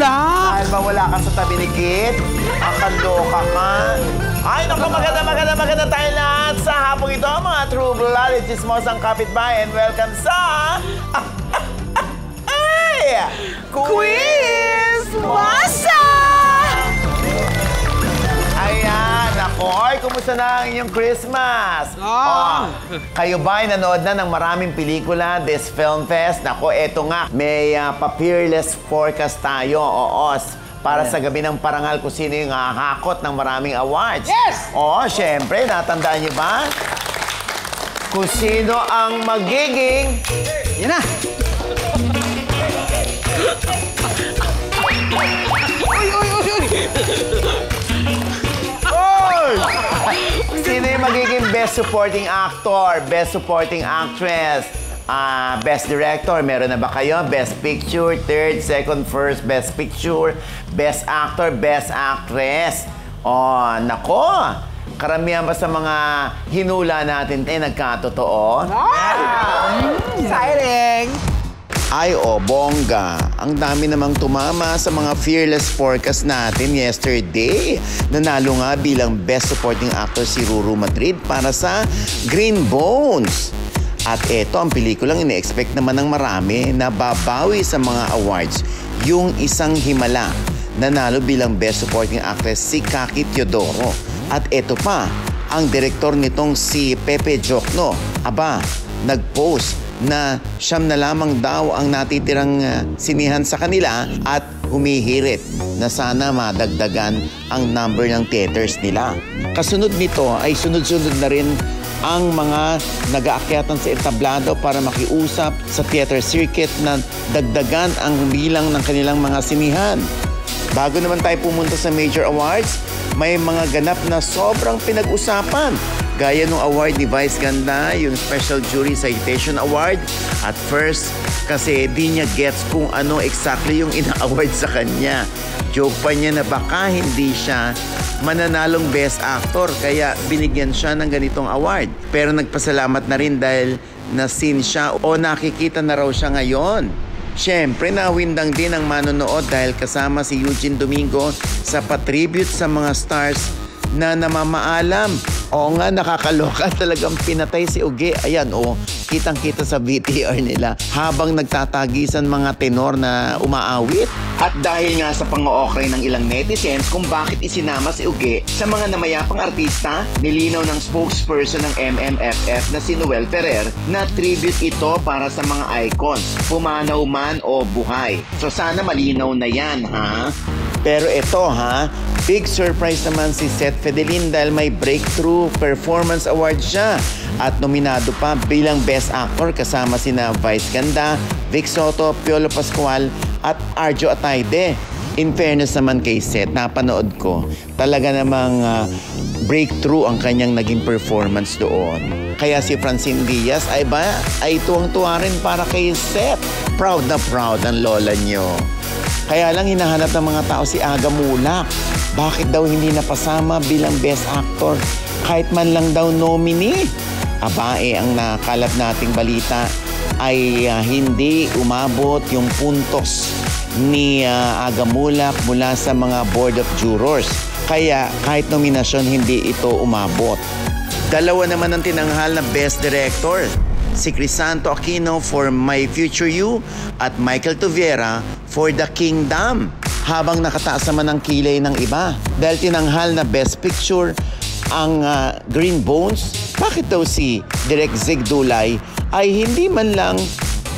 Wala. Dahil ba wala ka sa tabi ni Kit? Ang kandoka ka. Ay, naku, maganda tayo lahat sa hapong ito, mga true blood, chismosang kapitbahay, and welcome sa... Quiz Masa! Ayan, ako. Ay, kumusta na ang inyong Christmas? Kayo ba ay nanood na ng maraming pelikula this film fest? Nako, eto nga, may pa-peerless forecast tayo, para sa gabi ng parangal kung sino yung hakot ng maraming awards. Yes! Oo, syempre, natandaan niyo ba? Kung sino ang magiging... Yan na! Sino yung magiging Best Supporting Actor, Best Supporting Actress, Best Director, meron na ba kayo? Best Picture, Third, Second, First, Best Picture, Best Actor, Best Actress. Nako! Karamihan ba sa mga hinula natin nagkatotoo? Exciting! Ay, bongga. Ang dami namang tumama sa mga fearless forecast natin yesterday. Nanalo nga bilang Best Supporting Actor si Ruru Madrid para sa Green Bones. At eto ang pelikulang ine-expect naman ng marami na babawi sa mga awards. Yung Isang Himala. Nanalo bilang Best Supporting Actress si Kaki Teodoro. At eto pa, ang direktor nitong si Pepe Jokno. Aba, nag-post na siyam na lamang daw ang natitirang sinihan sa kanila at humihirit na sana madagdagan ang number ng theaters nila. Kasunod nito ay sunod-sunod na rin ang mga nag-aakyatan sa entablado para makiusap sa theater circuit na dagdagan ang bilang ng kanilang mga sinihan. Bago naman tayo pumunta sa major awards, may mga ganap na sobrang pinag-usapan. Gaya nung award ni Vice Ganda, yung Special Jury Citation Award. At first, kasi di niya gets kung ano exactly yung ina-award sa kanya. Joke pa niya na baka hindi siya mananalong Best Actor, kaya binigyan siya ng ganitong award. Pero nagpasalamat na rin dahil na-seen siya o nakikita na raw siya ngayon. Siyempre, nawindang din ang manonood dahil kasama si Eugene Domingo sa patribute sa mga stars na namamaalam. Oo nga, nakakaloka. Talagang pinatay si Uge. Ayan, kitang-kita sa VTR nila habang nagtatagisan mga tenor na umaawit. At dahil nga sa pang-ookray ng ilang netizens kung bakit isinama si Uge sa mga namayapang artista, nilinaw ng spokesperson ng MMFF na si Noel Ferrer na tribute ito para sa mga icons, pumanaw man o buhay. So sana malinaw na yan, ha? Pero ito, big surprise naman si Seth Fedelin dahil may Breakthrough Performance Award siya at nominado pa bilang Best Actor kasama sina Vice Ganda, Vic Soto, Piolo Pascual at Arjo Atayde. In fairness naman kay Seth, napanood ko, talaga namang breakthrough ang kanyang naging performance doon. Kaya si Francine Diaz ay tuwang-tuwa rin para kay Seth. Proud na proud ang lola nyo. Kaya lang hinahanap ng mga tao si Aga Mulak. Bakit daw hindi napasama bilang Best Actor? Kahit man lang daw nominee. Ang nakalat nating balita ay hindi umabot yung puntos ni Aga Mulak mula sa mga Board of Jurors. Kaya kahit nominasyon hindi ito umabot. Dalawa naman ang tinanghal na Best Director. Si Crisanto Aquino for My Future You at Michael Tuviera for The Kingdom. Habang nakataas naman ang kilay ng iba. Dahil tinanghal na Best Picture ang Green Bones, bakit daw si Direk Zig Dulay ay hindi man lang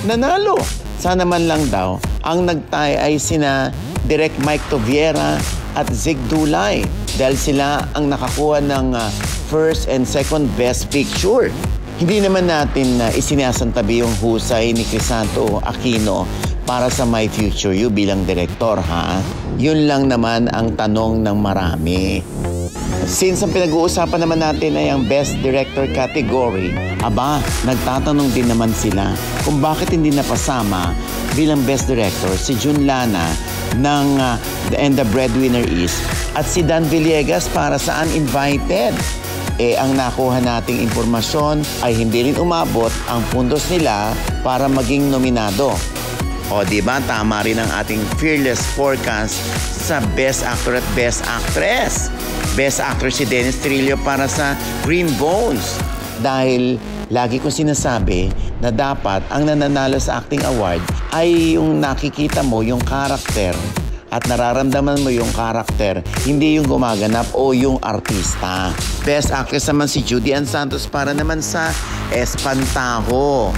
nanalo? Sana man lang daw ang nagtay ay sina Direk Mike Tuviera at Zig Dulay dahil sila ang nakakuha ng first and second Best Picture. Hindi naman natin isinasantabi yung husay ni Crisanto Aquino para sa My Future You bilang direktor, Yun lang naman ang tanong ng marami. Since ang pinag-uusapan naman natin ay ang Best Director category, nagtatanong din naman sila kung bakit hindi napasama bilang Best Director si Jun Lana ng And the Breadwinner Is at si Dan Villegas para sa Uninvited. Ang nakuha nating impormasyon ay hindi rin umabot ang puntos nila para maging nominado. O, di ba? Tama rin ang ating fearless forecast sa Best Actor at Best Actress. Best Actor si Dennis Trillo para sa Green Bones. Dahil lagi kong sinasabi na dapat ang nananalo sa acting award ay yung nakikita mo, yung karakter at nararamdaman mo yung karakter, hindi yung gumaganap o yung artista. Best Actress naman si Judy Ann Santos para naman sa Espantajo.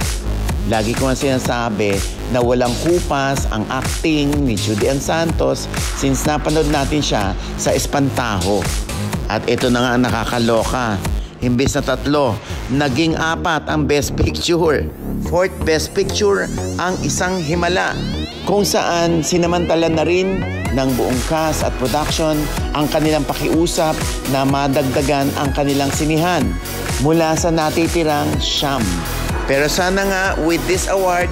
Lagi ko nga sinasabi na walang kupas ang acting ni Judy Ann Santos since napanood natin siya sa Espantajo. At ito na nga ang nakakaloka. Imbis na 3, naging 4 ang Best Picture. 4th Best Picture ang Isang Himala. Kung saan sinamantala na rin ng buong cast at production ang kanilang pakiusap na madagdagan ang kanilang sinihan mula sa natitirang 9. Pero sana nga with this award,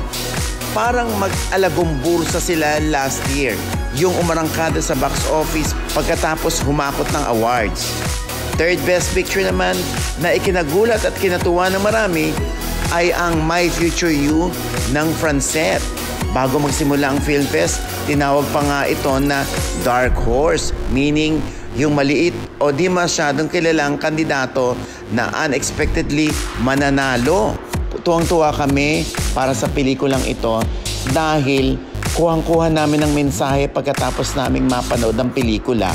parang mag-alagumbursa sila last year. Yung umarangkada sa box office pagkatapos humakot ng awards. 3rd Best Picture naman na ikinagulat at kinatuwa ng marami ay ang My Future You ng Francet. Bago magsimula ang Film Fest, tinawag pa nga ito na Dark Horse, meaning yung maliit o di masyadong kilalang kandidato na unexpectedly mananalo. Tuwang-tuwa kami para sa pelikulang ito dahil kuhang-kuha namin ng mensahe pagkatapos naming mapanood ang pelikula.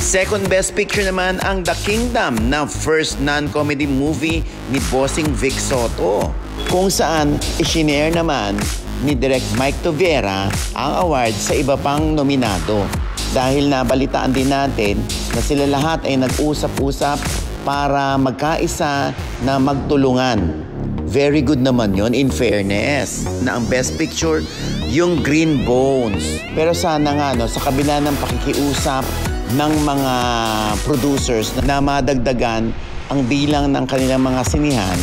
2nd Best Picture naman ang The Kingdom na first non-comedy movie ni Bossing Vic Soto. Kung saan isinare naman ni Direk Mike Toviera ang award sa iba pang nominado. Dahil nabalitaan din natin na sila lahat ay nag-usap-usap para magkaisa na magtulungan. Very good naman yon in fairness na ang Best Picture yung Green Bones. Pero sana nga sa kabila ng pakikiusap ng mga producers na madagdagan ang bilang ng kanilang mga sinihan,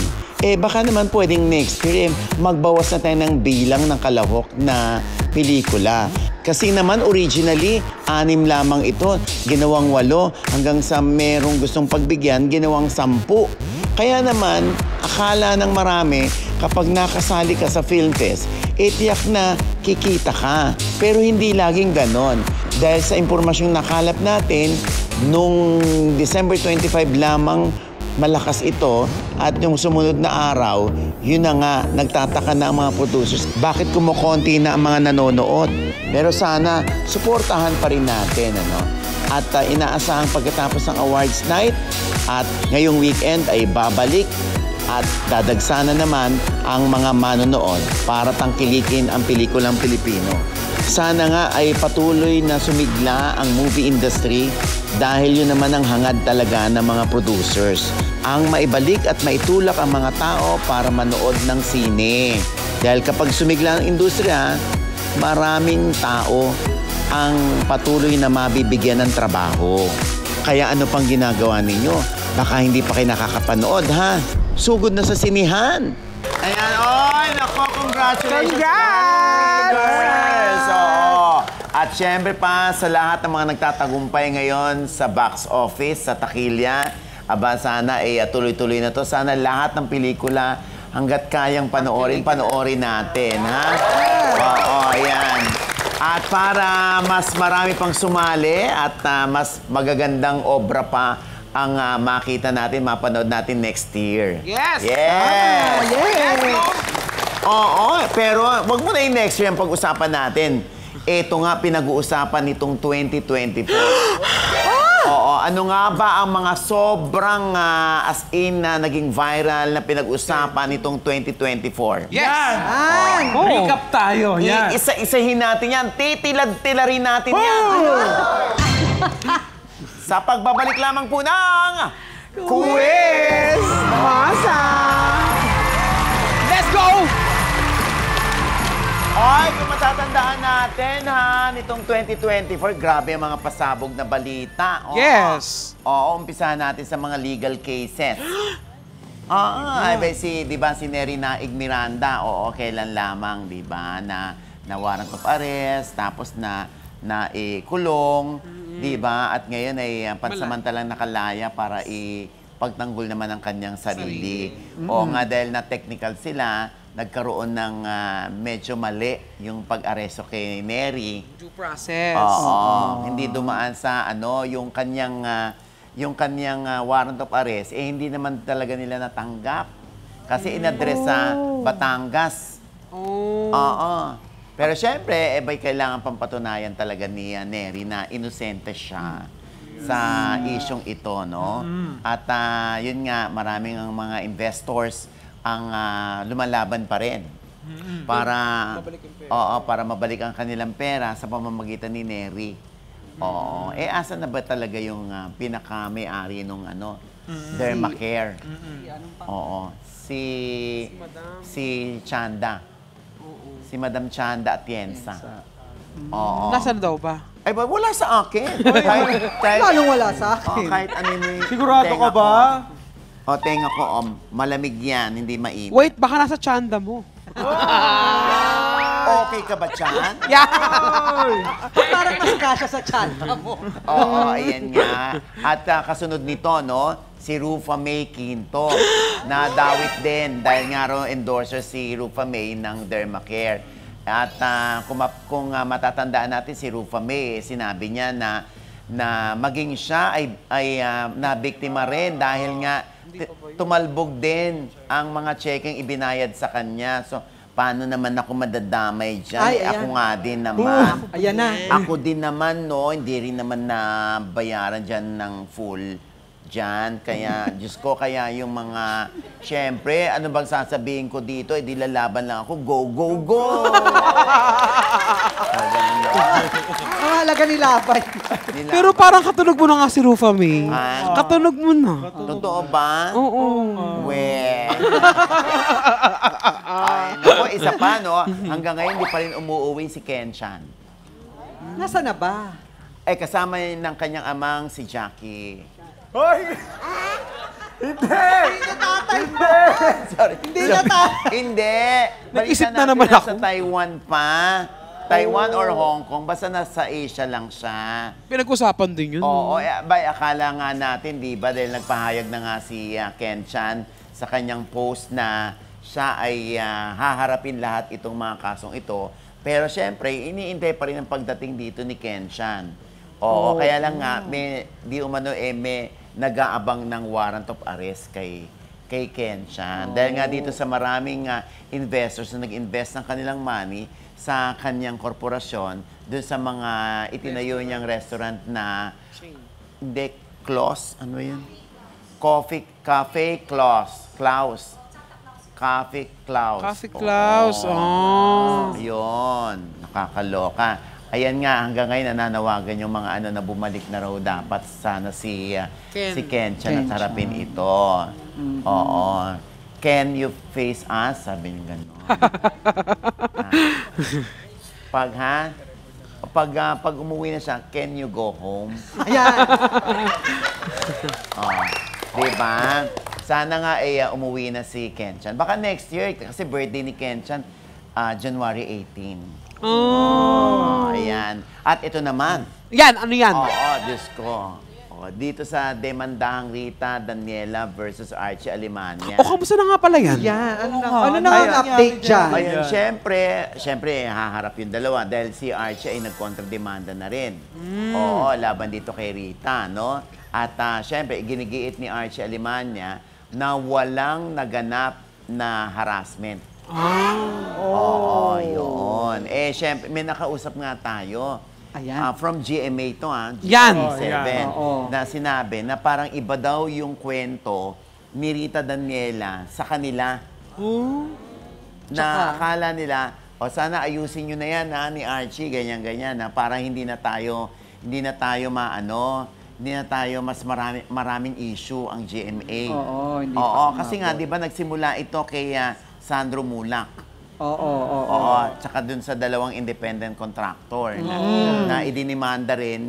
baka naman pwedeng next year magbawas na tayo ng bilang ng kalahok na pelikula. Kasi naman originally, 6 lamang ito. Ginawang 8 hanggang sa merong gustong pagbigyan, ginawang 10. Kaya naman, akala ng marami kapag nakasali ka sa Film Fest, tiyak na kikita ka. Pero hindi laging ganon. Dahil sa impormasyong nakalap natin, nung December 25 lamang malakas ito at yung sumunod na araw, yun na nga, nagtataka na ang mga producers. Bakit kumukonti na ang mga nanonood? Pero sana, suportahan pa rin natin, At inaasahan pagkatapos ng awards night at ngayong weekend ay babalik at dadagsa na naman ang mga manonood para tangkilikin ang pelikulang Pilipino. Sana nga ay patuloy na sumigla ang movie industry dahil yun naman ang hangad talaga ng mga producers. Ang maibalik at maitulak ang mga tao para manood ng sine. Dahil kapag sumigla ang industriya, maraming tao ang patuloy na mabibigyan ng trabaho. Kaya ano pang ginagawa ninyo? Baka hindi pa kayo nakakapanood, ha? Sugod na sa sinihan. Ayan, oy, nako, congratulations. Congrats! At syempre pa sa lahat ng mga nagtatagumpay ngayon sa box office, sa takilya, sana tuloy-tuloy na to. Sana lahat ng pelikula hanggat kayang panoorin natin, ha? Oo, ayan. At para mas marami pang sumali at mas magagandang obra pa ang makita natin, mapanood natin next year. Yes! Yes! Yes! Oo, pero wag mo na yung next year ang pag-usapan natin. Ito nga pinag-uusapan nitong 2024. Oo, ano nga ba ang mga sobrang as in na naging viral na pinag-usapan nitong 2024? Yes! Recap tayo. Yan. Isa-isahin natin yan. Titilad-tilarin natin yan. Sa pagbabalik lamang po ng Quiz! Masa! Let's go! Ay, kung matatandaan natin, nitong 2024, grabe ang mga pasabog na balita. Yes! Oo, umpisahan natin sa mga legal cases. Di ba, si Neri Naig Miranda, kailan lamang, di ba, na warrant of arrest, tapos na kulong, di ba, at ngayon ay pansamantalang nakalaya para pagtanggol naman ang kanyang sarili. O nga, dahil na technical sila, nagkaroon ng medyo mali yung pag-aresto kay Neri. Due process. Oo. Hindi dumaan sa yung kanyang warrant of arrest, hindi naman talaga nila natanggap. Kasi in-address sa Batangas. Oo. Pero syempre, may kailangan pampatunayan talaga ni Neri na inosente siya sa isyong ito, no? At yun nga, maraming ang mga investors ang lumalaban pa rin para para mabalik ang kanilang pera sa pamamagitan ni Neri. Oo. Asa na ba talaga yung pinaka-may-ari nung Dermacare? Oo. Si Chanda. Si Madam Chanda Atienza. Oo. Nasaan daw ba? Ay, wala sa akin. kahit, Lalong wala sa akin. kahit ano yung Sigurado tenga ka ba? tenga ko, malamig yan, hindi mainit. Wait, baka nasa tsanda mo. Okay ka ba, Chan? Yeah! Parang mas kasya sa channel mo. Oo, ayan nga. At kasunod nito, no, si Rufa May Quinto, na dawit din dahil nga raw endorser si Rufa May ng Dermacare. At kung matatandaan natin si Rufa May, sinabi niya na maging siya ay nabiktima rin dahil nga tumalbog din ang mga checking ibinayad sa kanya. So, paano naman ako madadamay dyan? Ay, ayan. Ako nga din naman. Ayan na. Ako din naman, no, hindi rin naman nabayaran dyan ng full dyan. Kaya, Diyos ko, kaya yung mga, syempre, ano bang sasabihin ko dito? Di lalaban lang ako. Go, go, go! Ang halaga ni Labay. Pero parang katunog mo na nga si Rufa May. Katunog mo na. Totoo ba? Oo. Well. Ay, naku, isa pa, no? Hanggang ngayon, di pa rin umuuwi si Ken-chan. Nasa na ba? Kasama ng kanyang amang si Jackie. Hoy! Hindi! Sorry. Hindi na tayo. Hindi. Nag-isip Balita na naman natin ako. Nasa Taiwan pa. Taiwan or Hong Kong. Basta nasa Asia lang siya. Pinag-usapan din yun. Oo. Akala nga natin, di ba? Dahil nagpahayag na nga si Ken-chan sa kanyang post na siya ay haharapin lahat itong mga kasong ito. Pero syempre, iniintay pa rin ang pagdating dito ni Ken-chan. Oo. Kaya lang nga, may nag-aabang ng warrant of arrest kay Ken-chan. Dahil nga dito sa maraming investors na nag-invest ng kanilang money sa kanyang korporasyon, dun sa mga itinayo niyang restaurant na hindi, Klaus, ano yun? Cafe Klaus. Cafe Klaus. Coffee Klaus. Oh. Ayun, nakakaloka. Ayan nga, hanggang ngayon nananawagan yung mga na bumalik na raw dapat sana si Ken-chan at harapin ito. Oo. Can you face us? Sabi niyo gano'n. Pag umuwi na siya, can you go home? Ayan. Diba? Sana nga umuwi na si Ken-chan. Baka next year, kasi birthday ni Ken-chan, January 18. Ayan. At ito naman. Yan, ano yan? Oo, Diyos ko. Dito sa Demandahang Rita Daniela versus Archie Alemania. Kamusta na nga pala yan? Yan. Ano na ang update dyan? Ayun, syempre, haharap yung dalawa dahil si Archie ay nagkontrademanda na rin. Oo, laban dito kay Rita, no? At syempre, ginigiit ni Archie Alemania na walang naganap na harassment. Oo, yun. Syempre, may nakausap nga tayo. Ayan. From GMA to, Yan. GMA7, Oo. na sinabi na parang iba daw yung kwento ni Rita Daniela sa kanila. Na akala nila, sana ayusin nyo na yan ni Archie, ganyan-ganyan, na parang hindi na tayo mas maraming issue ang GMA. Oo, hindi Oo, pa kasi nga, di ba, nagsimula ito kay Sandro Mulak. Oo. Tsaka dun sa dalawang independent contractor na idinimanda rin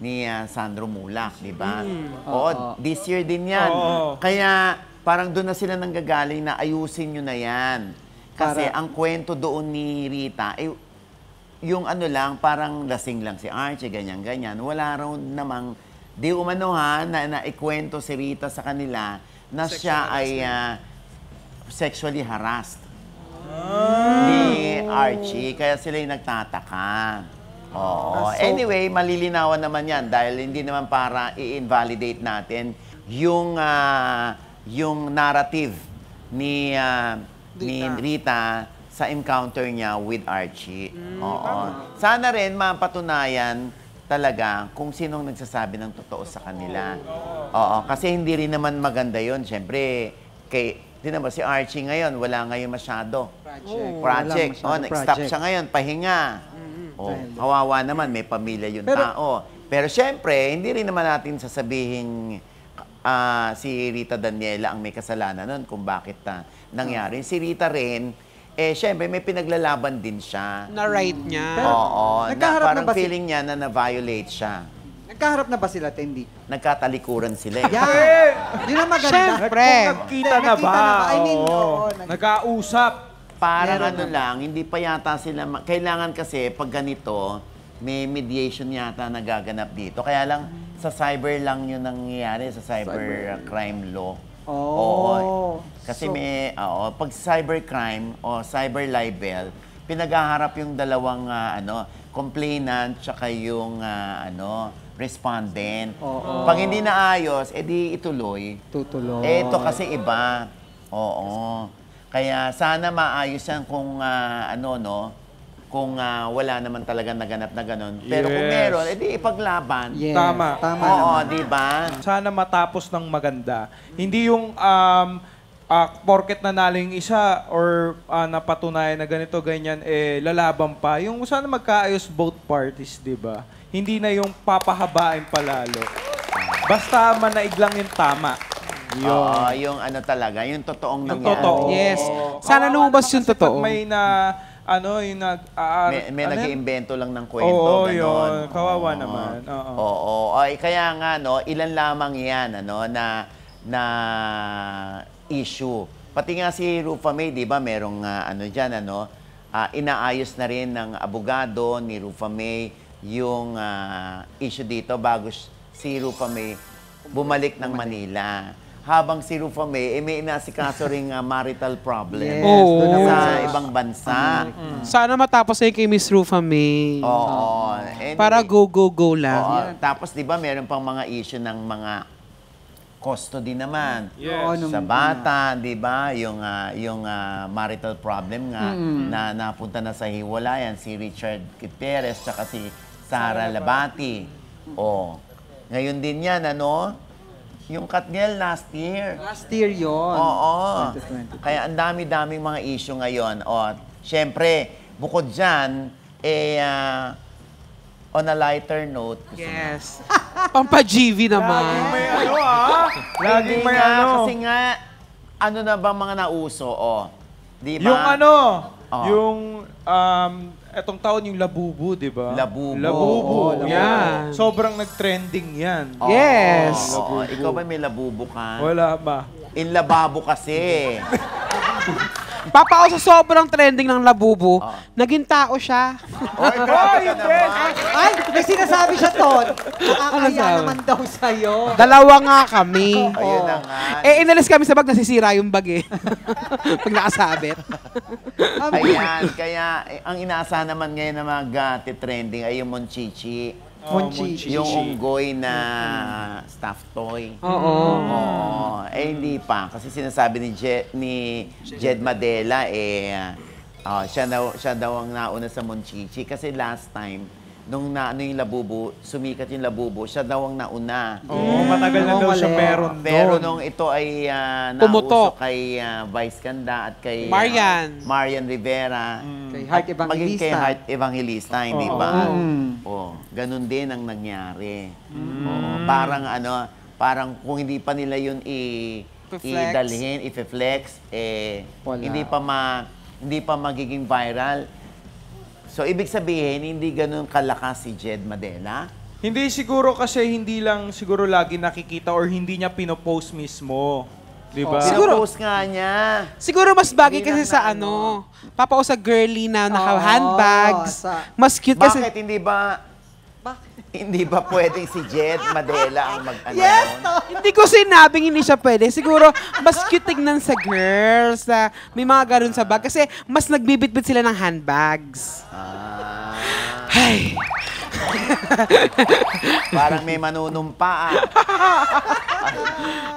ni Sandro Mulak, di ba? Oo, this year din yan. Kaya parang doon na sila nanggagaling na ayusin nyo na yan. Kasi ang kwento doon ni Rita, yung parang lasing lang si Archie, ganyan-ganyan. Wala raw namang, di umano na ikwento si Rita sa kanila na siya ay sexually harassed. ni Archie. Kaya sila yung nagtataka. Oo. Anyway, malilinawan naman yan dahil hindi naman para i-invalidate natin yung narrative ni Rita sa encounter niya with Archie. Oo. Sana rin mapatunayan talaga kung sinong nagsasabi ng totoo sa kanila. Oo. Kasi hindi rin naman maganda yon. Siyempre, di naman si Archie ngayon, wala ngayon masyado. Project. Nag-stop siya ngayon, pahinga. Kawawa naman, may pamilya yung tao. Pero siyempre, hindi rin naman natin sasabihin si Rita Daniela ang may kasalanan nun kung bakit nangyari. Si Rita rin, siyempre may pinaglalaban din siya. Na-right niya. Oo. Nagkaharap Parang na ba feeling niya na na-violate siya. Nagkaharap na ba sila, Tendi? Nagkatalikuran sila. Yeah. Yun ang maganda. Siyempre. Nagkita na ba? I mean, Oo. oo. Nagkausap. Parang lang, hindi pa yata sila, kailangan kasi pag ganito, may mediation yata nagaganap dito. Kaya lang, sa cyber lang yun nangyayari, sa cyber crime law. Oo. Kasi pag cybercrime o cyber libel, pinaghaharap yung dalawang complainant tsaka yung respondent. Pag hindi naayos, edi ituloy. Tutuloy. Ito kasi iba. Oo. Kaya sana maayos yan kung kung wala naman talaga naganap na ganun. Pero kung Yes. meron, edi ipaglaban. Yes. Tama. Tama Oo, naman. di ba? Sana matapos ng maganda. Hindi yung porket nanalo yung isa or napatunayan na ganito, ganyan, lalaban pa. Yung sana magkaayos both parties, di ba? Hindi na yung papahabain palalo. Basta manaig lang yung tama. Oo, yung talaga, yung totoong Yung nangyari. totoo. Yes. Sana lumabas yung Kasi totoo. pag may yung May nag-iimbento lang ng kwento. Oo, ganon. yun. Kawawa Oo. naman. Oo. Oo. Ay, kaya nga, ilan lamang yan, na issue. Pati nga si Rufa May, di ba, merong, inaayos na rin ng abogado ni Rufa May yung issue dito bago si Rufa May bumalik ng Manila. Habang si Rufa May, may inasikaso ring marital problem Yes, Oo. doon naman sa sa- ibang bansa. Sana matapos na yung kay Miss Rufa May. Oo. Anyway, Para go, go, go lang. oo. Tapos, di ba, meron pang mga issue ng mga custody naman. Yes. Oo, nung- Sa bata, di ba, yung marital problem nga na napunta na sa hiwalayan, si Richard Quiteres tsaka si Sara Labati. Ngayon din yan, yung Katniel last year. Last year yun. Oo. 2020. Kaya ang dami-daming mga issue ngayon. Siyempre, bukod dyan, on a lighter note, Yes. Pampa-GV naman. May Laging Hindi may nga, kasi nga, ano na ba mga nauso, Di ba? Yung Oo. yung etong taon yung Labubu, di ba? Labubu. Labubu. Oo, yan. Sobrang nag-trending yan. Oo, Yes. oo. Ikaw ba may labubo ka? Wala ba? In lababo kasi. Papa, sa sobrang trending ng Labubu, naging tao siya. Oy, grabe ka naman. Ay, may sinasabi siya, Ton. Nakakaya sabi? naman daw sa'yo. Dalawa nga kami. Ayun na nga. Inalis kami sa bag, nasisira yung bag eh. Pag nakasabit. Ayan, kaya ang inaasahan naman ngayon na mag-trending ay yung Monchichi. Monchichi. Yung unggoy na stuffed toy. Oo. Oo. Hindi pa. Kasi sinasabi ni Jed Madela, siya daw ang nauna sa Monchichi. Kasi last time, nung yung Labubu, sumikat yung Labubu, siya daw ang nauna. Oo, matagal na daw siya mali. meron Pero doon. nung ito ay Pumutok. nauso kay Vice Ganda at kay Marian Rivera. Kay Heart at maging kay Evangelista. Heart Evangelista, hindi Oo. ba? Mm. Ganun din ang nangyari. Oo, parang kung hindi pa nila yun idalhin, i-flex, Wala. hindi pa magiging viral. So, ibig sabihin, hindi ganun kalakas si Jed Madela? Hindi siguro kasi hindi lang siguro lagi nakikita or hindi niya pinopost mismo. Di ba? Siguro. Pinopost nga niya. Siguro mas bagay Hindi kasi lang sa na Papa o sa girly na naka-handbags. sa- Mas cute kasi. Bakit hindi ba Bakit? Hindi ba pwedeng si Jed Madela ang mag-ano? Yes, yun? no. Hindi ko sinabing hindi siya pwede. Siguro, mas cute tignan sa girls na may mga ganun sa bag. Kasi mas nagbibitbit sila ng handbags. Ah, Ay, parang may manunumpa ah.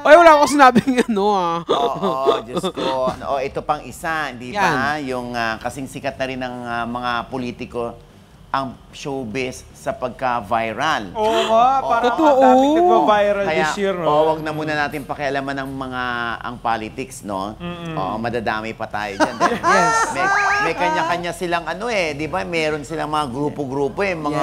ay wala ako sinabing ano ah. Oo, Diyos ko. O, ito pang isa, di ba? Yung kasing sikat na rin ng mga politiko ang showbiz sa pagka-viral. Oo nga, parang Totoo. ang daming nagpa-viral Kaya, this year, no? wag na muna natin pakialaman ng ang politics, no? Oo, madadami pa tayo dyan. Yes. May kanya-kanya silang ano eh, di ba? Meron silang mga grupo-grupo eh, mga,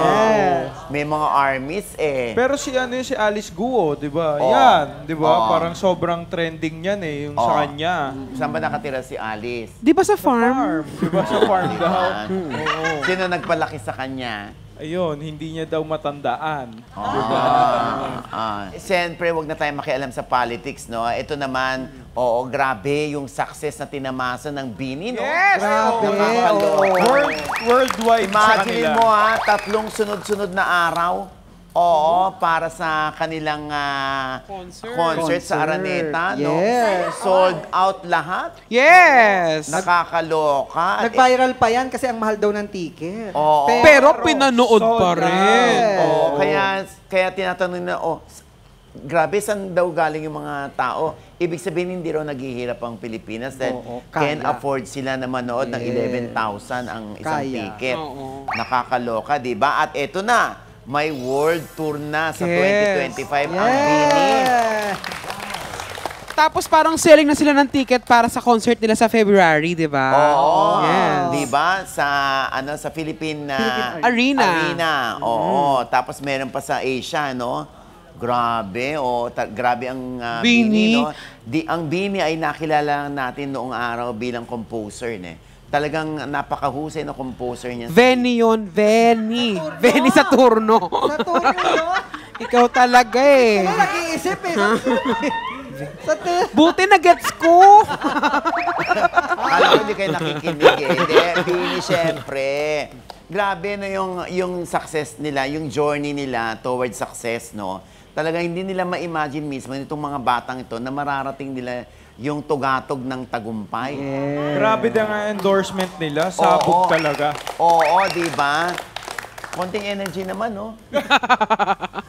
may mga armies eh. Pero si ano yun, si Alice Guo, di ba? Oo. Yan, di ba? Oo. Parang sobrang trending yan eh, yung sa kanya. Saan ba nakatira si Alice? Di ba sa farm? Di ba sa farm daw? Oo. Sino nagpalaki sa kanya? Ayun, hindi niya daw matandaan. Siyempre, wag na tayo makialam sa politics, no? Ito naman, oo, grabe yung success na tinamasa ng Bini, no? Yes! Grabe. Nakakaloka. Worldwide sa Imagine kanila. mo ha, 3 sunod-sunod na araw. Oo, para sa kanilang concert sa Araneta, no? Yes. Sold out lahat. Yes! Nakakaloka. Nag-viral pa yan kasi ang mahal daw ng ticket. Oo. Pero pinanood sold pa out. rin. Oo, kaya tinatanong na, grabe, saan daw galing yung mga tao? Ibig sabihin, hindi raw naghihirap ang Pilipinas dahil can kaya. afford sila na manood ng 11,000 ang isang Kaya. ticket. Oo. Nakakaloka, di ba? At eto na, may world tour na sa Yes. 2025 ang Bini. Tapos parang selling na sila ng ticket para sa concert nila sa February, di ba? Oo. Yes. Di ba? Sa Philippine Arena. Oo. Tapos meron pa sa Asia, no? Grabe, grabe ang Bini. no? Ang Bini ay nakilala natin noong araw bilang composer, ne? Talagang napakahusay na composer niya. Venny yun, Venny. Venny sa turno. Sa turno yun. Ikaw talaga eh. Ano nag-iisip eh? Sa Buti na gets ko. Alam ko hindi kayo nakikinig eh. Hindi, Bini, syempre. Grabe na yung success nila, yung journey nila towards success, no? Talagang hindi nila ma-imagine mismo itong mga batang ito na mararating nila yung tugatog ng tagumpay. Grabe din ang endorsement nila. Sabog Oo. talaga. Oo, di ba? Konting energy naman, no?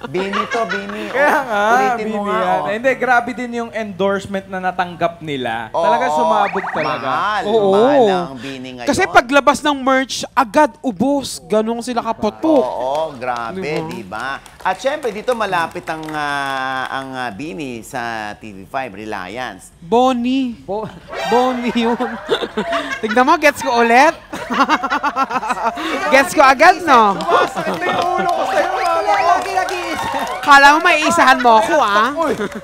Bini to, Bini. Kaya nga, Ulitin mo Bibi nga, yan. oh. Hindi, grabe din yung endorsement na natanggap nila. Oo, Talaga sumabog talaga. Mahal. Oo. Mahal ang Bini ngayon. Kasi paglabas ng merch, agad ubos. Ganong sila kaputok. Oo, grabe, di ba? At syempre, dito malapit ang Bini sa TV5, Reliance. Bonnie. Bonnie yun. Tignan mo, gets ko ulit. Gets ko agad, no? Masakit na yung ulo ko sa'yo, Wala lagi nag-iisip. Kala mo may isahan mo ako, ah?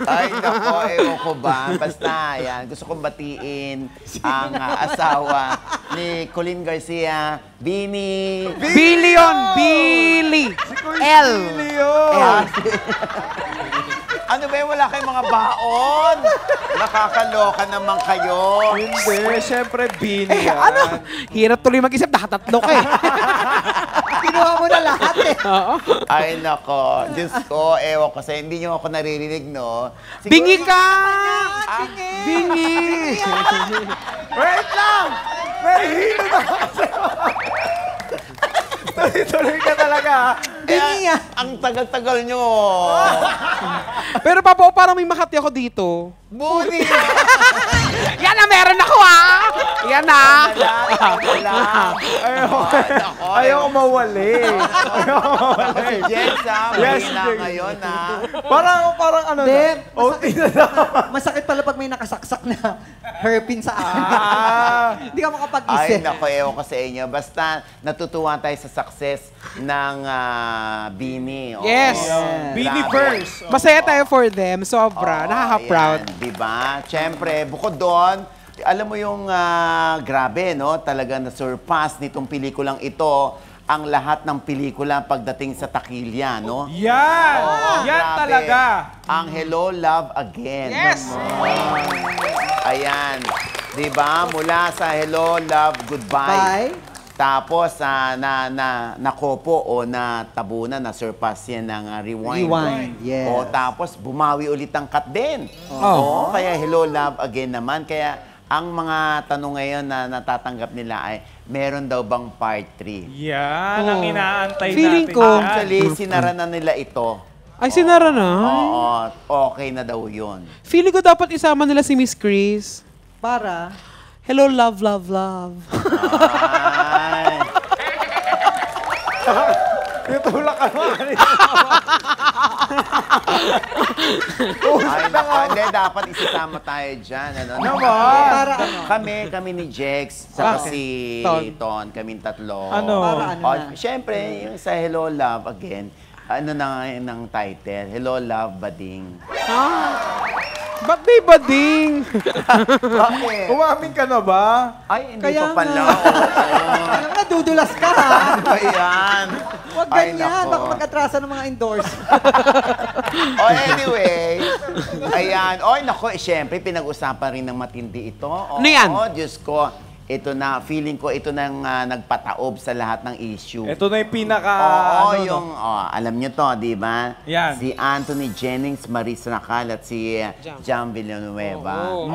Ay, nako, ewan ko ba? Basta, yan. Gusto kong batiin ang asawa ni Colleen Garcia, Bini. Billy yun, Billy. L. Ah, ano ba yun? Wala kayong mga baon? Nakakaloka naman kayo. Hindi, syempre Bini yan. Ano? Hirap tuloy mag-isip. Nakatatlo ka eh. Kinuha mo na lahat eh. Oo. Ay, nako. Diyos ko, ewan ko sa'yo. Hindi niyo ako naririnig, no? Siguro- Bingi ka! Ah, Bingi! Wait lang! Nahihilo na kasi. Tuloy ka talaga. Bingi ah. Ang tagal-tagal nyo. Pero Papa, parang may makati ako dito. Buni! Yan na, meron ako ah! Yan na! Ayaw mawali. Ako si Jens, ha? Yes, Mahina Jens. ngayon, ha? Parang ano Hindi, na. OT na lang. Masakit pala pag may nakasaksak na hairpin sa akin. Hindi ka Ay, makapag-isip. naku, ewan ko sa inyo. Basta natutuwa tayo sa success ng Bini. Oo. Yes. Bini Grabe. first. Masaya tayo for them. Sobra. Oo, Nakaka-proud. ayan, diba? Siyempre, bukod doon, alam mo yung grabe, no? Talagang na-surpass nitong pelikulang ito ang lahat ng pelikula pagdating sa takilya, no? Yan! Oo, Yan grabe. talaga. Ang Hello, Love Again. Yes! Ayan. Diba? Mula sa Hello, Love, Goodbye. Bye. Tapos, nakopo o natabunan, na-surpass yan ng rewind. Rewind, yes. O tapos, bumawi ulit ang cut din. Oh. Oo, kaya Hello Love Again naman. Kaya, ang mga tanong ngayon na natatanggap nila ay, meron daw bang part 3? Yan ang inaantay Feeling natin. ko- yan. Actually, sinara na nila ito. Ay, sinara na. Oo, okay na daw yun. Feeling ko dapat isama nila si Miss Chris. Para, Hello, love, love, love. Ay. Tutulak ka mo. Ay, naku, hindi, dapat isasama tayo dyan. Ano, para ano? Kami ni Jex, saka Okay. si Ton. Ton, kaming tatlo. Ano? Para ano O, na? syempre, yung sa Hello Love Again, ano na ngayon ang title? Hello Love Bading. Ba't di bading? Bakit? Umamin ka na ba? Ay, hindi Kaya pa pala. nga. Oo. Alam nga, dudulas ka ha. Ano ba yan? Huwag Ay, ganyan, nako. baka mag-atrasa ng mga endorse. Anyway, ayan. Oy, nako, syempre, pinag-usapan rin ng matindi ito. Oo, Ano yan? Diyos ko, ito na, feeling ko, ito nang nagpataob sa lahat ng issue. Ito na yung pinaka... Oo, ano, yung, alam nyo to, di ba? Yan. Si Anthony Jennings, Maris Racal, at si Jam Villanueva. Oo,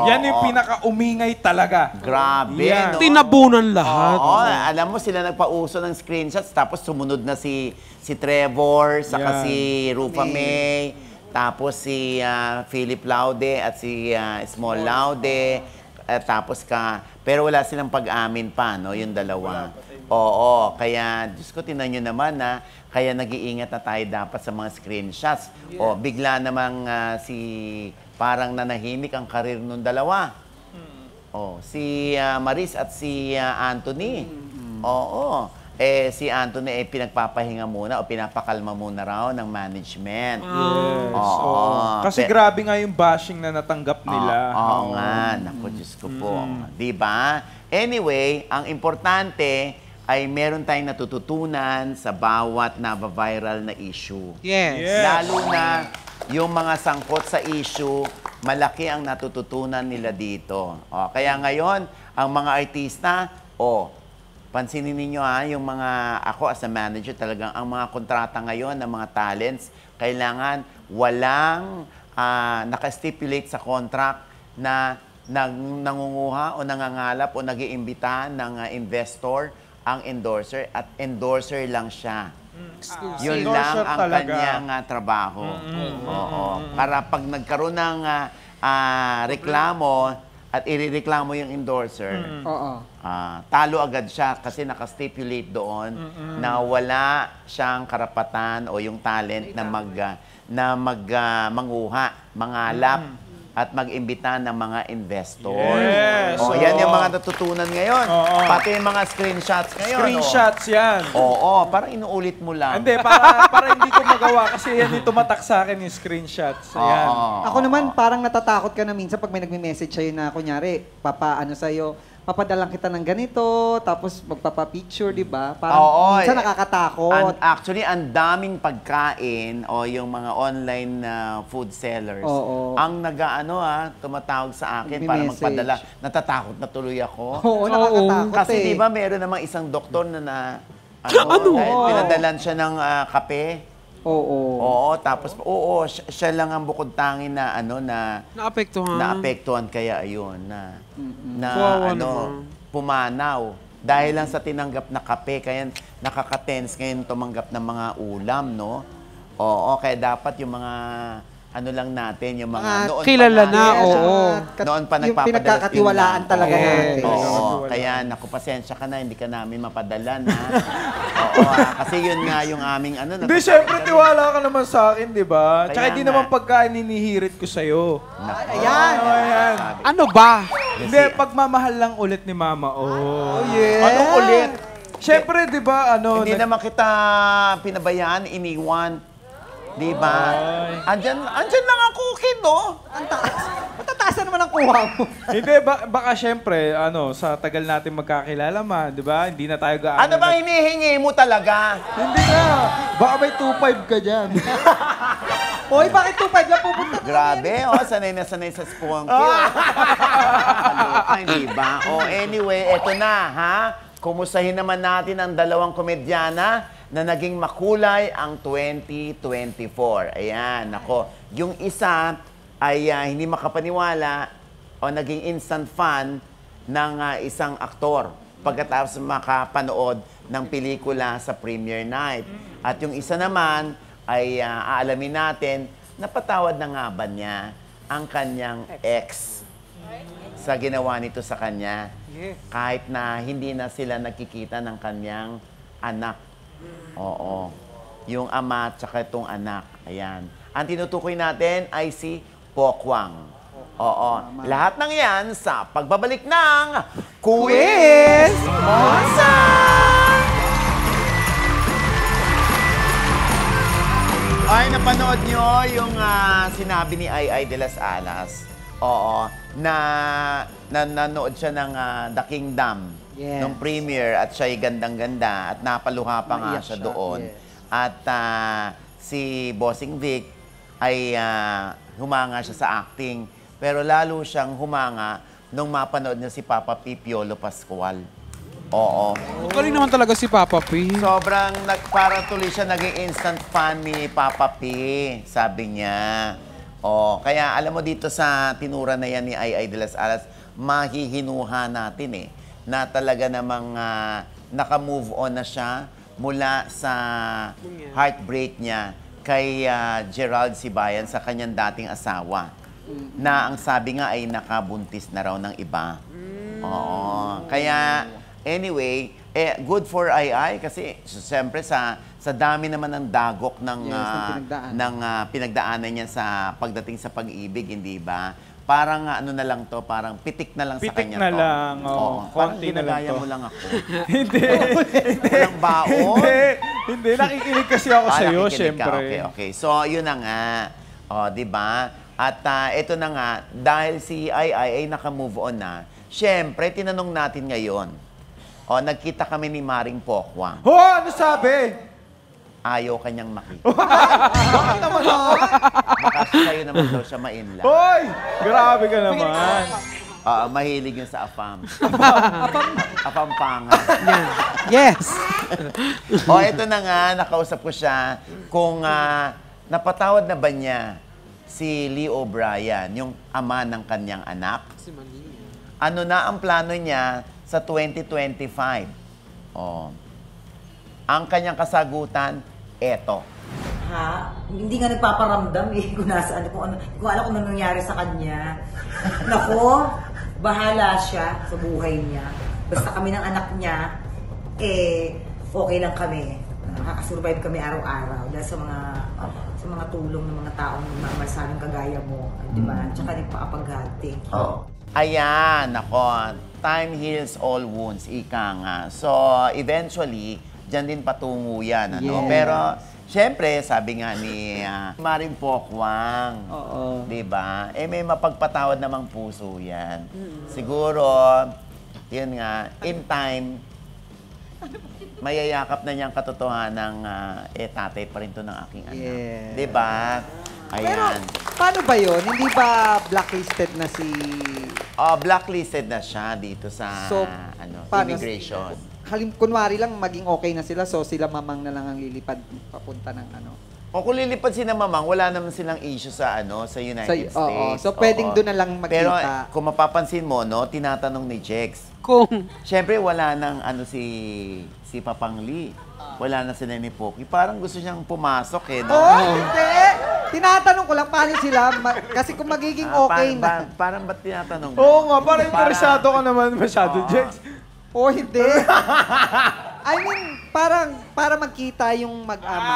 Yan yung pinaka-umingay talaga. Grabe, Yan. no? Tinabunan lahat. Oo, alam mo, sila nagpauso ng screenshots, tapos sumunod na si Trevor, saka Yan. si Rufa May, tapos si Philip Laude at si Small Laude, tapos pero wala silang pag-amin pa, no, yung dalawa. Oo, kaya, Diyos ko, tinan nyo naman na, kaya nag-iingat na tayo dapat sa mga screenshots. O, bigla namang parang nanahimik ang karir nung dalawa. Oh, si Maris at si Anthony. Oo. Si Anthony pinagpapahinga muna o pinapakalma muna raw ng management. Yes. Oo. Oo. Kasi grabe nga yung bashing na natanggap nila. Oo nga. Naku, Diyos ko po. Di ba? Anyway, ang importante ay meron tayong natututunan sa bawat viral na issue. Yes. Yes. Lalo na yung mga sangkot sa issue, malaki ang natututunan nila dito. Kaya ngayon, ang mga artista, pansinin ninyo yung mga, ako as a manager talagang, ang mga kontrata ngayon ng mga talents, kailangan walang naka-stipulate sa contract na nangunguha o nangangalap o nag-iimbita ng investor ang endorser at endorser lang siya. Yun lang Endorser ang talaga. kanyang trabaho. Oo. Para pag nagkaroon ng reklamo at irereklamo yung endorser, Oo. talo agad siya kasi naka-stipulate doon na wala siyang karapatan o yung talent na manguha, mangalap at mag-imbita ng mga investor. Yes. Yan yung mga natutunan ngayon. Oo. Pati yung mga screenshots ngayon. Screenshots yan. Oo, parang inuulit mo lang. Hindi, para hindi ko magawa kasi yan yung tumatak sa akin yung screenshots. Ayan. Ako naman, parang natatakot ka na minsan pag may nagme-message sa'yo na, kunyari, papaano sa'yo, papadalang kita ng ganito, tapos magpapapicture, di ba? Parang minsan nakakatakot. Actually, ang daming pagkain o yung mga online food sellers, Oo. ang tumatawag sa akin para Nagme-message. magpadala. Natatakot na tuloy ako. Oo, nakakatakot Kasi eh. di ba meron namang isang doktor na Ano? dahil pinadalan siya ng kape. Oo. Oo, tapos siya lang ang bukod tangin na Naapektuhan. naapektuhan kaya ayun Kawawa na naman. pumanaw dahil lang sa tinanggap na kape kaya nakaka-tense ngayon tumanggap ng mga ulam, no? Oo, kaya dapat yung mga lang natin, yung mga noon kilala pa na, oo. Noon pa Yung nagpapadala. pinagkakatiwalaan talaga Oo. natin. Oo, kaya naku, pasensya ka na, hindi ka namin mapadala na. Oo, kasi yun nga yung aming Hindi, syempre tiwala ka naman sa akin, di ba? Kaya Tsaka hindi nga. naman pagkain hinihirit ko sa'yo. Ayan. Ayan. Ano ba? Hindi, pagmamahal lang ulit ni Mama. Oh, Yeah. Anong ulit? Syempre, di ba, Hindi naman kita pinabayaan, iniwan. Di ba? Andyan lang ang cookie, no? Ang taas. Matataas na naman ang kuha mo. Hindi, baka syempre, sa tagal natin magkakilala di ba? Hindi na tayo gaano. Ano bang hinihingi mo talaga? Hindi na. Baka may 2.5 ka dyan. Hoy, bakit 2.5 lang pupunta? Grabe, sanay na sanay sa spunky. Kaloka, di ba? Anyway, eto na, ha? kumustahin naman natin ang dalawang komedyana na naging makulay ang 2024. Ayan, nako. Yung isa ay hindi makapaniwala o naging instant fan ng isang aktor pagkatapos makapanood ng pelikula sa premiere night. At yung isa naman ay aalamin natin, napatawad na nga ba niya ang kanyang ex sa ginawa nito sa kanya. Kahit na hindi na sila nakikita ng kanyang anak. Oo. Yung ama at saka itong anak. Ayan. Ang tinutukoy natin ay si Pokwang. Oo. Lahat ng yan sa pagbabalik ng Quiz Monza! Ay, napanood nyo yung sinabi ni Ai de las Alas. Oo. Na nanood siya ng The Kingdom. Yes. Nung premiere at siya'y gandang-ganda at napaluha pa nga Naiyak siya siya, doon. yes. At si Bossing Vic ay humanga siya sa acting. Pero lalo siyang humanga nung mapanood niya si Papa P. Piolo Pascual. Oo. Galing naman talaga si Papa P. Sobrang para tuloy siya naging instant fan ni Papa P, sabi niya. Oh, kaya alam mo dito sa tinura na yan ni Ai de las Alas, mahihinuha natin na talaga namang naka-move on na siya mula sa heartbreak niya kay Gerald Sibayan sa kanyang dating asawa. Na ang sabi nga ay nakabuntis na raw ng iba. Oo. Kaya anyway, good for Ai kasi siyempre sa dami naman ng dagok ng pinagdaanan niya sa pagdating sa pag-ibig, hindi ba? Parang ano na lang to, parang pitik na lang sa Pitik kanya na to. lang, oo. Parang Konti na lang ginagaya to. mo lang ako. Hindi. Walang baon. Hindi. Nakikinig kasi ako sa iyo, nakikinig ka. syempre. Okay. So, yun na nga. O, di ba? At ito na nga, dahil si Ai ay naka-move on na, syempre, tinanong natin ngayon. O, nagkita kami ni Maring Pokwang. Ano sabi? Ayaw kanyang makita. Bakit naman ako? Baka sa'yo naman daw siya ma-inlove. Hoy! Grabe ka naman. Mahilig yun sa afam. Afampangan. Yan. Yes. O, ito na nga, nakausap ko siya kung napatawad na ba niya si Lee O'Brien, yung ama ng kanyang anak. Ano na ang plano niya sa 2025? O, ang kanyang kasagutan, eto. Ha? Hindi nga nagpaparamdam kung nasaan, kung alam kung ano nangyari sa kanya. Nako, bahala siya sa buhay niya. Basta kami ng anak niya, okay lang kami. Nakakasurvive kami araw-araw dahil sa mga tulong ng mga taong nagmamahal sa amin kagaya mo, di ba? Tsaka nagpakapaghati. Ayan, nako. Time heals all wounds, ika nga. So, eventually, dyan din patungo yan. Ano? Yeah. Pero, syempre, sabi nga ni Maring Pokwang, diba? May mapagpatawad namang puso yan. Siguro, yun nga, in time, mayayakap na niyang katotohanan ng tatay pa rin to ng aking anak. Yeah. Diba? Ayan. Pero, paano ba yun? Hindi ba blacklisted na si... Blacklisted na siya dito sa paano- immigration. Kunwari lang, maging okay na sila, so sila mamang na lang ang lilipad papunta ng ano. O kung lilipad sila mamang, wala naman silang issue sa sa United States. Oo. So, pwedeng doon na lang magkita. Pero kung mapapansin mo, tinatanong ni Jex. Kung Siyempre, wala nang si Papang Lee. Wala na sila ni Poki. Parang gusto niyang pumasok no? Hindi! Tinatanong ko lang paano sila, kasi kung magiging okay na. Parang ba't tinatanong mo? Oo nga, parang interesado ka naman masyado, Jex. Hindi. I mean, para magkita yung mag-ama.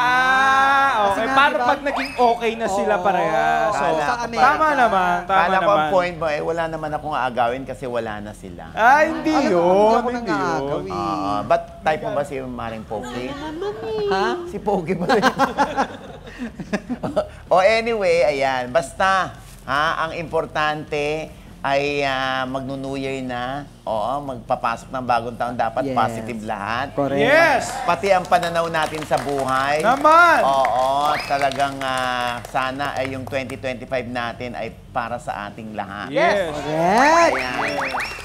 Kasi Okay. nga, Para diba? pag naging okay na sila parehas. So, Kala sa ko Amerika. tama naman. Kala ko ang point mo, wala naman akong aagawin kasi wala na sila. Hindi Alam mo, yun. hindi ako Hindi yun. nang-aagawin. But type mo ba si Maring Poki? Ha? Si Pogi ba rin? Anyway, ayan. Basta, ang importante ay magno-New Year na. Oo, magpapasok ng bagong taon. Dapat Yes. positive lahat. Correct. Yes! Pati ang pananaw natin sa buhay. Naman! Oo, talagang sana ay yung 2025 natin ay para sa ating lahat. Yes! Correct. Ayan.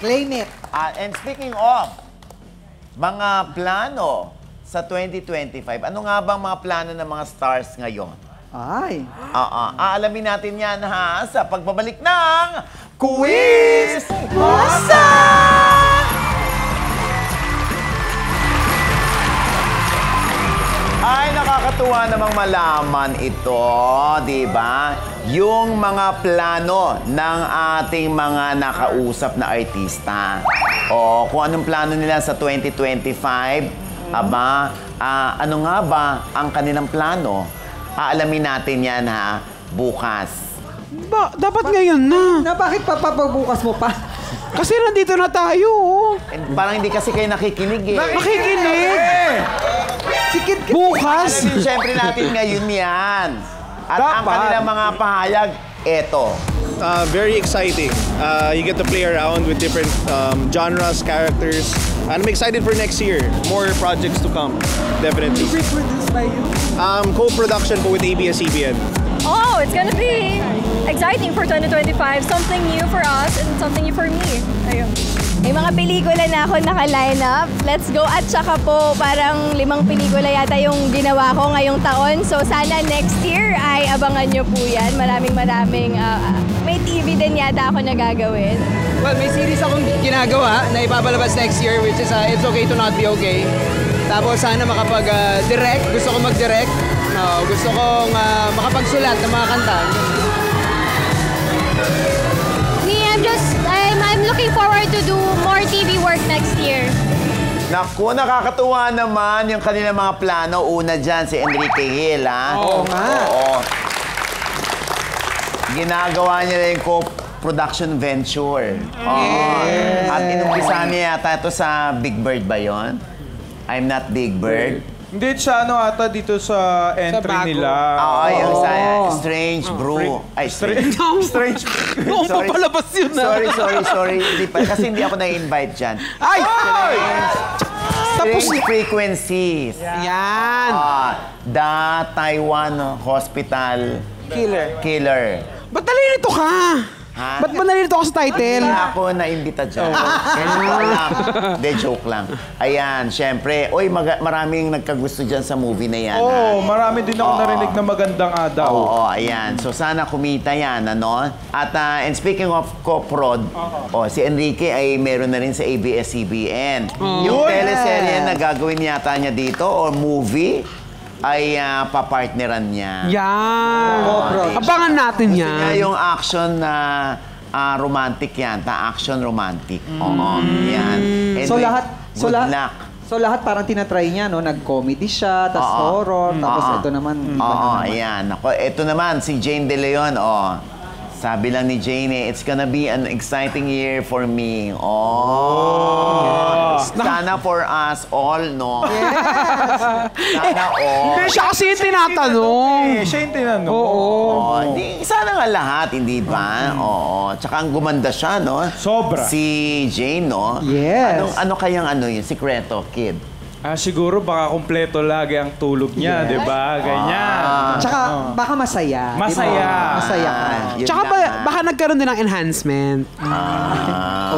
Claim it. And speaking of mga plano sa 2025. Ano nga bang mga plano ng mga stars ngayon? Ay. Aalamin natin yan ha sa pagbabalik ng Quiz Masa! Ay, nakakatuwa namang malaman ito, di ba? Yung mga plano ng ating mga nakausap na artista. O, kung anong plano nila sa 2025, aba, ano nga ba ang kanilang plano? Aalamin natin yan ha, bukas. Dapat ngayon na. Bakit papabukas mo pa? Kasi nandito na tayo. Parang hindi kasi kayo nakikinig eh. Makikinig. Sikit Bukas. Alam siyempre natin ngayon yan. At ang kanilang mga pahayag, eto. Very exciting. You get to play around with different genres, characters. And I'm excited for next year. More projects to come, definitely. produced by you? Co-production po with ABS-CBN. Oh, it's gonna be exciting for 2025. Something new for us and something new for me. Ayun. May mga pelikula na ako naka-line up. Let's go. At saka po, parang 5 pelikula yata yung ginawa ko ngayong taon. So sana next year ay abangan nyo po yan. Maraming may TV din yata ako na gagawin. Well, may series akong ginagawa na ipapalabas next year, which is It's Okay to Not Be Okay. Tapos sana makapag-direct. Gusto ko mag-direct. Gusto kong makapagsulat ng mga kanta. I'm looking forward to do more TV work next year. Naku, nakakatuwa naman yung kanilang mga plano. Una dyan, si Enrique Hill, ha? Oo nga. Oo. Ginagawa niya rin co-production venture. Yes. At inumpisahan niya yata ito sa Big Bird ba yon? I'm Not Big Bird. Hindi siya ata dito sa entry bago. nila. Oo, yung sa Strange Brew. Ay, Strange. Strange. Noong papalabas yun na. Sorry. Hindi pa, kasi hindi ako na-invite dyan. Ay! Strange Frequencies. Yan. The Taiwan Hospital Killer. Ba't nalilito ka? Ha? Ba't ba nalilito ako sa title? Hindi ako na-imbita dyan. Hindi, joke lang. Ayan, syempre. Oy, maraming nagkagusto dyan sa movie na yan. Oo, marami din ako narinig na magandang daw. Oo, ayan. So, sana kumita yan, ano? At, and speaking of co-prod, si Enrique ay meron na rin sa ABS-CBN. Yung teleserye na gagawin yata niya dito, or movie, ay papartneran niya. Yan. Abangan natin Gusto niya yan. yung action na romantic yan. Action romantic. Oo, yan. So Anyway, lahat, good luck. So lahat parang tinatry niya, no? Nag-comedy siya, tapos horror, tapos ito naman. Ayan. Ako, ito naman, si Jane De Leon, sabi lang ni Jane, it's gonna be an exciting year for me. Sana for us all, no? Sana all. Hindi siya kasi yung tinatanong. Siya yung tinanong. Hindi, sana nga lahat, hindi ba? Oo. Tsaka ang gumanda siya, no? Sobra. Si Jane, no? Yes. Ano kayang yung sikreto, kid? Siguro baka kumpleto lagi ang tulog niya, Yes. di ba? Ganyan. Tsaka baka masaya. Masaya. Di ba? Masaya ka. Yun Tsaka lang, baka nagkaroon din ng enhancement.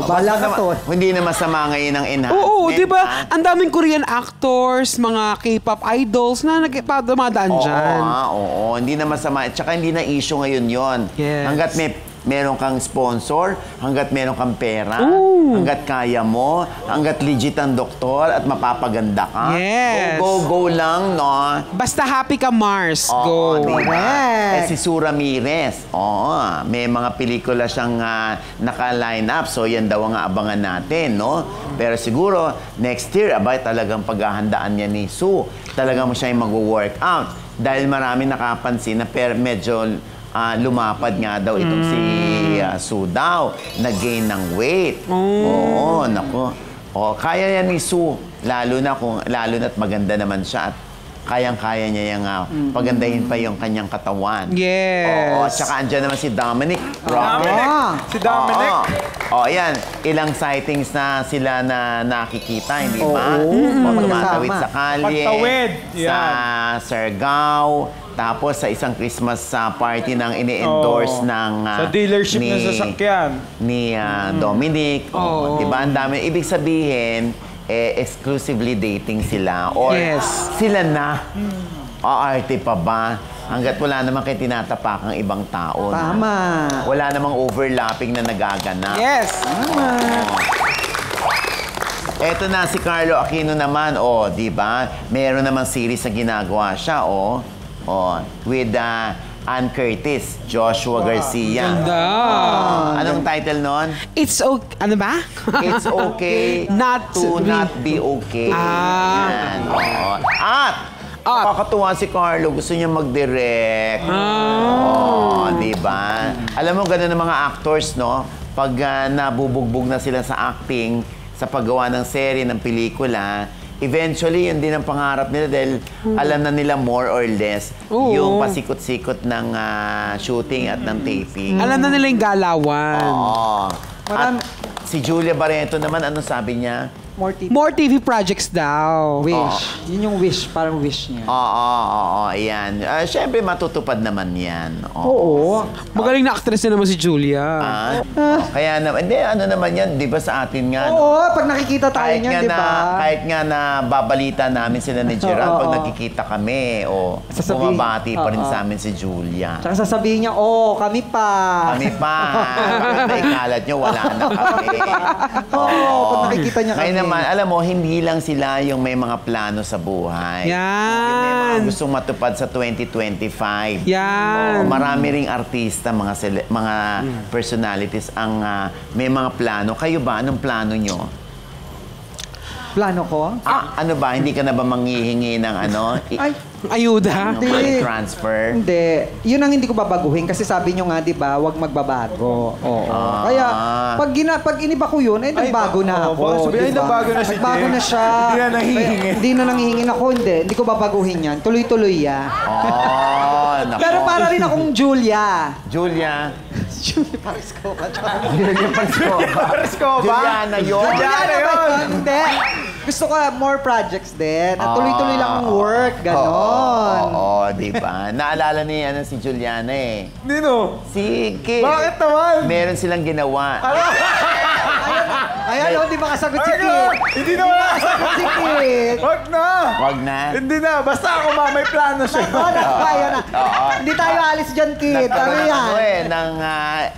Bala ka to. Hindi na masama ngayon ang enhancement. Oo, di ba? Ang daming Korean actors, mga K-pop idols na dumadaan dyan. Oo, hindi na masama. Tsaka hindi na issue ngayon yon. Yes. Hanggat meron kang sponsor, hanggat meron kang pera, hanggat kaya mo, hanggat legit ang doktor at mapapaganda ka. Yes. Go lang, no? Basta happy ka, Mars. Oo, Go. diba? Correct. Si Sue Ramirez, may mga pelikula siyang naka-line up. So, yan daw ang abangan natin, no? Pero siguro, next year, talagang paghahandaan niya ni Sue. Talagang mo siya yung mag-workout. Dahil marami nakapansin na medyo lumapad nga daw itong si Sue daw. Nag-gain ng weight. Oo, naku. Kaya yan ni Sue. Lalo na't maganda naman siya at kayang-kaya niya yung pagandahin pa yung kanyang katawan. Yes. Oo, tsaka andyan naman si Dominic. Si Dominic. Ayan. Ilang sightings na sila na nakikita, hindi ba? Tumatawid sa kalye. Pagtawid. Sa Siargao. Tapos sa isang Christmas party nang ini-endorse ng sa dealership ng sasakyan ni Dominic. Diba? Ang dami. Ibig sabihin, exclusively dating sila or Yes. sila na. Aarte pa ba? Hanggat wala naman kayo tinatapakang ibang tao. Tama. Wala namang overlapping na nagaganap. Yes. Eto na si Carlo Aquino naman, di ba? Meron namang series na ginagawa siya, with Ann Curtis, Joshua Garcia. Ganda. Anong title nun? It's okay. Ano ba? It's okay Not to be- not be okay. Yan, At nakakatuwa si Carlo, gusto niya mag-direct. Di ba? Alam mo, ganun ng mga actors, no? Pag nabubugbog na sila sa acting, sa paggawa ng serye, ng pelikula, eventually, yun din ang pangarap nila dahil alam na nila more or less yung pasikot-sikot ng shooting at ng taping. Alam na nila yung galawan. At si Julia Barreto naman, ano sabi niya? More TV projects daw. Wish. Yun yung wish, parang wish niya. Ayan. Siyempre, matutupad naman yan. Oo. Magaling na actress na naman si Julia. Kaya naman, hindi, ano naman yan, di ba sa atin nga? Oo, pag nakikita tayo niyan, di ba? Kahit nga na babalita namin sila ni Gerald, pag nakikita kami, bumabati pa rin sa amin si Julia. Tsaka sasabihin niya, kami pa. Kami pa. Bakit na ikalat nyo, wala na kami. Pag nakikita niya kami. Ngayon naman, alam mo, hindi lang sila yung may mga plano sa buhay. Yan. Yung may mga gustong matupad sa 2025. Yan. Marami ring artista, mga personalities ang may mga plano. Kayo ba? Anong plano nyo? Plano ko? Ano ba? Hindi ka na ba manghihingi ng Ayuda. ng money transfer? Hindi. Yun ang hindi ko babaguhin kasi sabi nyo nga, di ba, huwag magbabago. Kaya, pag iniba ko yun, nagbago na ako. Sabihin, diba? nagbago na si Nagbago Jay. na siya. Hindi na nangihingi. Hindi na nangihingi ako, hindi ko babaguhin yan. Tuloy-tuloy yan. Nako. Pero para rin akong Julia. Julia. Julia Pariscopa. Julia Pariscopa. Juliana yun. Juliana yun. Hindi. Gusto ko more projects din. At tuloy-tuloy lang ang work. Ganon. Di ba? Naalala ni si Juliana eh. Nino? Si Kit. Bakit naman? Meron silang ginawa. Ayan, di ba kasagot si Kit? Hindi na wala. Si Kit. Wag na. Wag na. Hindi na. Basta ako may plano siya. Ayan na. Hindi tayo alis dyan, Kit. Ano yan? Ng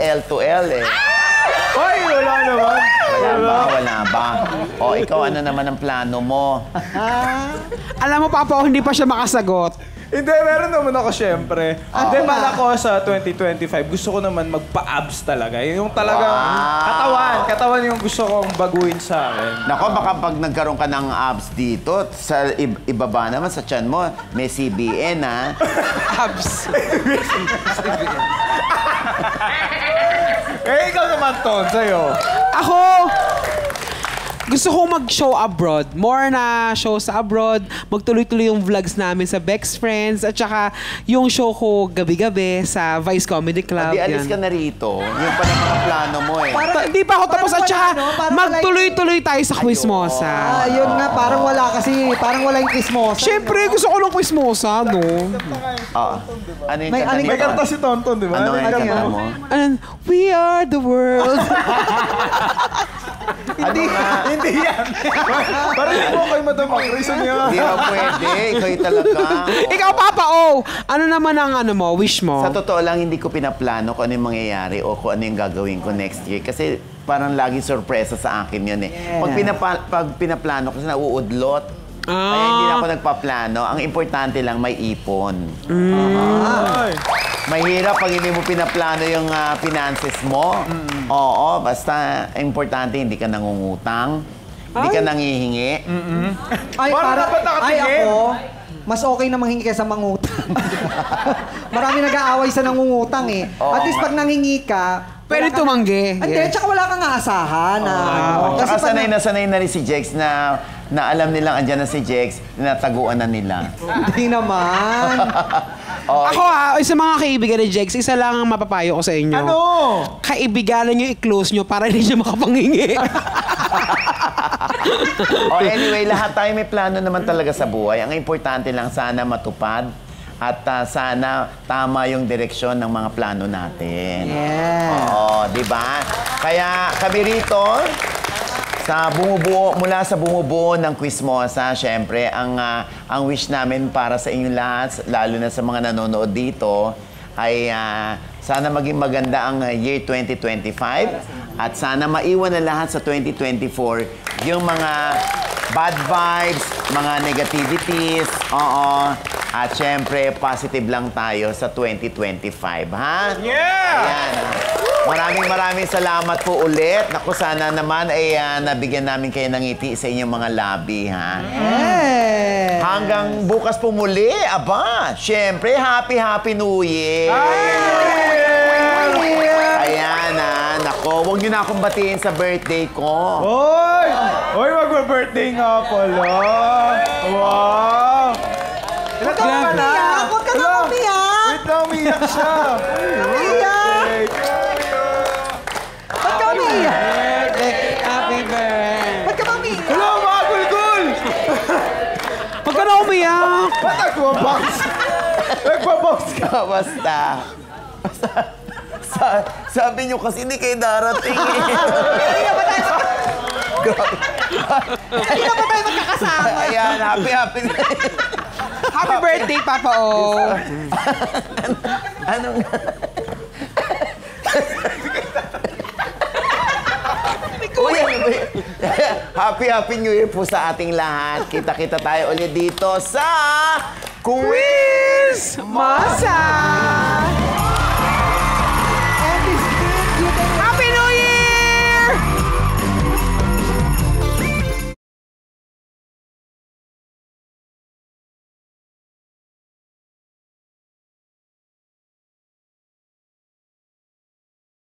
L2L eh. Ay, wala naman. Wala ba? Ikaw ano naman ang plano mo? Alam mo, Papa, hindi pa siya makasagot. Hindi, meron naman ako syempre. Hindi, pala ko sa 2025, gusto ko naman magpa-abs talaga. Yung talagang katawan yung gusto kong baguhin sa akin. Nako, baka pag nagkaroon ka ng abs dito, sa ibaba naman sa tiyan mo, may CBN ha? Abs. Ikaw naman, Ton, sa'yo. Ako, gusto ko mag-show abroad. More na show sa abroad. Magtuloy-tuloy yung vlogs namin sa Bex Friends. At saka yung show ko gabi-gabi sa Vice Comedy Club. Di alis ka na rito. Yung pa na mga plano mo eh. Hindi pa ako tapos. At saka magtuloy-tuloy tayo sa Quizmosa. Yun nga, parang wala kasi. Parang wala yung Quizmosa. Siyempre, gusto ko ng Quizmosa, no? Ano yung May kanta May nito? kanta si Tonton, di ba? Ano yung kanta mo? And we are the world. Hindi yan. Parang hindi mo kayo Madam Chris. Hindi ba pwede? Ikaw talaga. Ikaw, Papa, ano naman ang wish mo? Sa totoo lang, hindi ko pinaplano kung ano yung mangyayari o kung ano yung gagawin ko next year. Kasi parang lagi sorpresa sa akin yun eh. Pag pinaplano kasi nauudlot. Kaya hindi na ako nagpaplano. Ang importante lang, may ipon. Mahirap pag hindi mo pinaplano yung finances mo. Oo, basta importante hindi ka nangungutang. Hindi ka nangihingi. Ako, mas okay na manghingi kaysa mangutang. Marami nag-aaway sa nangungutang eh. At least pag nangingi ka, Pwede tumanggi. Hindi, tsaka wala kang aasahan. Tsaka sanay na rin si Jex na alam nilang andyan na si Jex, nataguan na nila. Hindi naman. Ako sa mga kaibigan ni Jex, isa lang ang mapapayo ko sa inyo. Ano? Kaibiganan nyo, i-close nyo para hindi siya makapanghingi. Anyway, lahat tayo may plano naman talaga sa buhay. Ang importante lang sana matupad at sana tama yung direksyon ng mga plano natin. Yeah. Di ba? Kaya kami rito Mula sa bumubuo ng Quizmosa, syempre, ang wish namin para sa inyong lahat, lalo na sa mga nanonood dito, ay sana maging maganda ang year 2025 at sana maiwan na lahat sa 2024 yung mga bad vibes, mga negativities, at syempre, positive lang tayo sa 2025, ha? Yeah! Ayan. Maraming salamat po ulit. Naku, sana naman ay nabigyan namin kayo ng ngiti sa inyong mga labi, ha? Yes. Hanggang bukas po muli, aba, syempre, Happy New Year! Ayan, nako, huwag niyo na akong batiin sa birthday ko. Hoy! Hoy, mag-birthday nga pala. Wow! Huwag ka na umiyak! Huwag ka na umiyak! Wait lang, umiyak siya. Umiyak! Ba't ka umiyak? Happy birthday. Ba't ka umiyak? Hello, mga gulgul! Huwag ka na umiyak. Ba't nagbabounce? Nagbabounce ka. Basta. Sabi niyo kasi hindi kayo darating. Hindi na ba tayo magkakasama? Ayan, happy. Happy birthday, Papa O. Anong... Uy, happy New Year po sa ating lahat. Kita-kita tayo ulit dito sa Quizmosa!